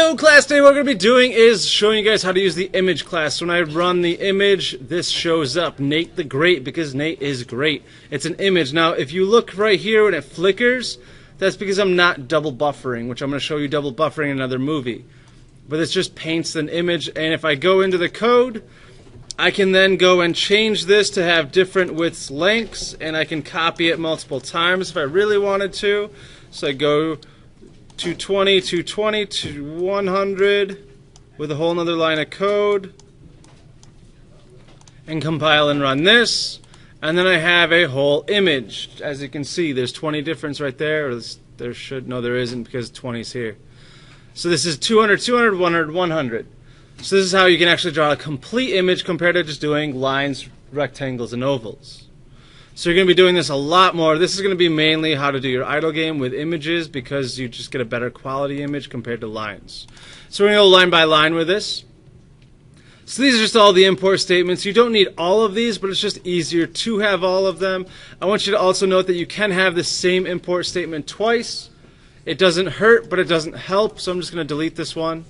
So class, today what we're going to be doing is showing you guys how to use the image class. When I run the image, this shows up, Nate the Great, because Nate is great. It's an image. Now, if you look right here when it flickers, that's because I'm not double buffering, which I'm going to show you double buffering in another movie. But this just paints an image, and if I go into the code, I can then go and change this to have different widths, lengths, and I can copy it multiple times if I really wanted to. So I go 220, 220, to 100 with a whole nother line of code and compile and run this, and then I have a whole image. As you can see, there's 20 difference right there, or there should, no there isn't because 20 is here. So this is 200, 200, 100, 100. So this is how you can actually draw a complete image compared to just doing lines, rectangles, and ovals. So you're going to be doing this a lot more. This is going to be mainly how to do your idle game with images because you just get a better quality image compared to lines. So we're going to go line by line with this. So these are just all the import statements. You don't need all of these, but it's just easier to have all of them. I want you to also note that you can have the same import statement twice. It doesn't hurt, but it doesn't help, so I'm just going to delete this one.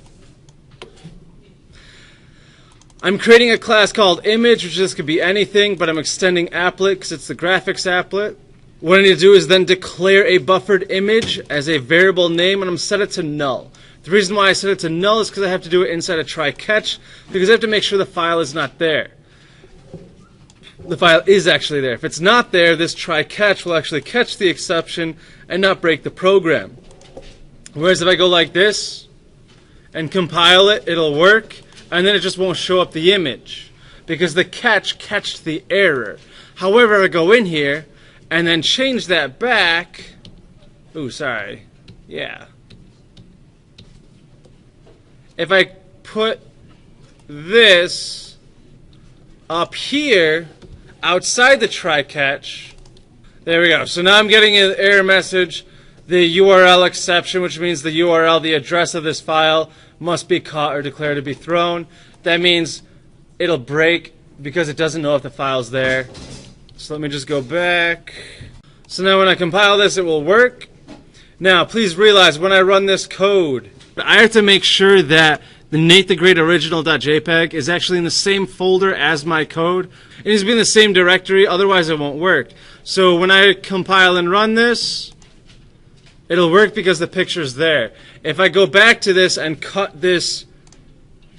I'm creating a class called image, which this could be anything, but I'm extending applet because it's the graphics applet. What I need to do is then declare a buffered image as a variable name, and I'm set it to null. The reason why I set it to null is because I have to do it inside a try catch, because I have to make sure the file is not there. The file is actually there. If it's not there, this try catch will actually catch the exception and not break the program. Whereas if I go like this and compile it, it'll work. And then it just won't show up the image because the catch catched the error. However, I go in here and then change that back. Ooh, sorry. Yeah. If I put this up here outside the try catch, there we go. So now I'm getting an error message, the URL exception, which means the URL, the address of this file, must be caught or declared to be thrown. That means it'll break because it doesn't know if the file's there. So let me just go back. So now when I compile this, it will work. Now please realize when I run this code, I have to make sure that the Nate the Great original.jpg is actually in the same folder as my code. It needs to be in the same directory, otherwise it won't work. So when I compile and run this, it'll work because the picture's there. If I go back to this and cut this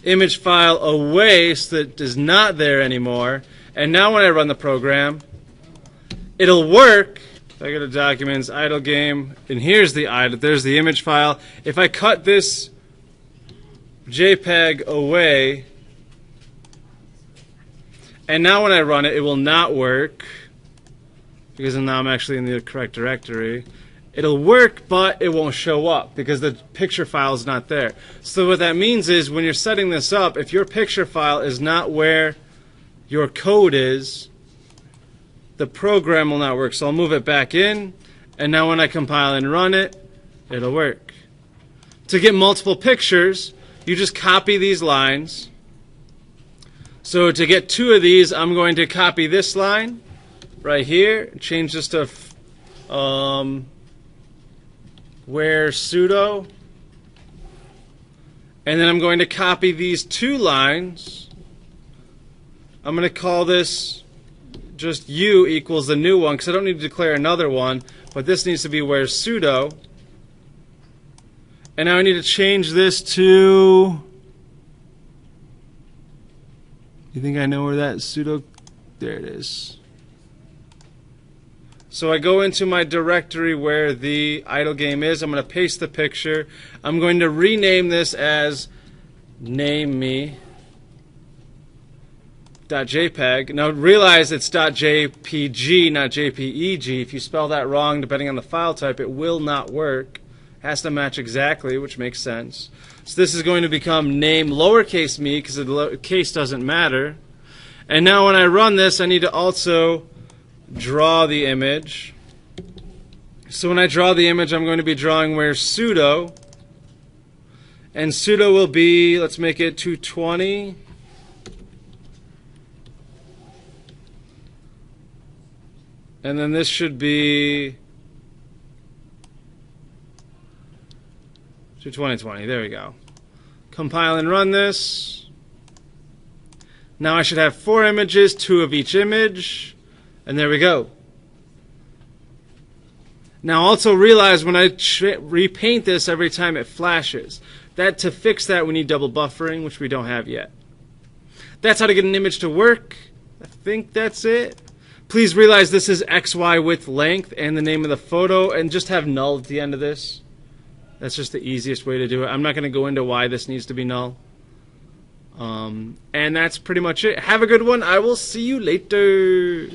image file away so that it is not there anymore, and now when I run the program, it'll work. If I go to Documents, Idle Game, and here's the idle, there's the image file. If I cut this JPEG away, and now when I run it, it will not work because now I'm actually in the correct directory. It'll work, but it won't show up because the picture file is not there. So what that means is when you're setting this up, if your picture file is not where your code is, the program will not work. So I'll move it back in, and now when I compile and run it, it'll work. To get multiple pictures, you just copy these lines. So to get two of these, I'm going to copy this line right here, change this to where pseudo, and then I'm going to copy these two lines. I'm going to call this just u equals the new one because I don't need to declare another one, but this needs to be where pseudo. And now I need to change this to, you think I know where that pseudo, there it is. So I go into my directory where the idle game is. I'm going to paste the picture. I'm going to rename this as name.me.jpg. Now realize it's .jpg, not JPEG. If you spell that wrong, depending on the file type, it will not work. It has to match exactly, which makes sense. So this is going to become name lowercase me because the case doesn't matter. And now when I run this, I need to also draw the image. So when I draw the image, I'm going to be drawing where pseudo, and pseudo will be, let's make it 220, and then this should be to 2020. There we go. Compile and run this. Now I should have 4 images, 2 of each image, and there we go. Now also realize when I repaint this every time it flashes. To fix that we need double buffering, which we don't have yet. That's how to get an image to work. I think that's it. Please realize this is XY width length and the name of the photo, and just have null at the end of this. That's just the easiest way to do it. I'm not going to go into why this needs to be null. And that's pretty much it. Have a good one. I will see you later.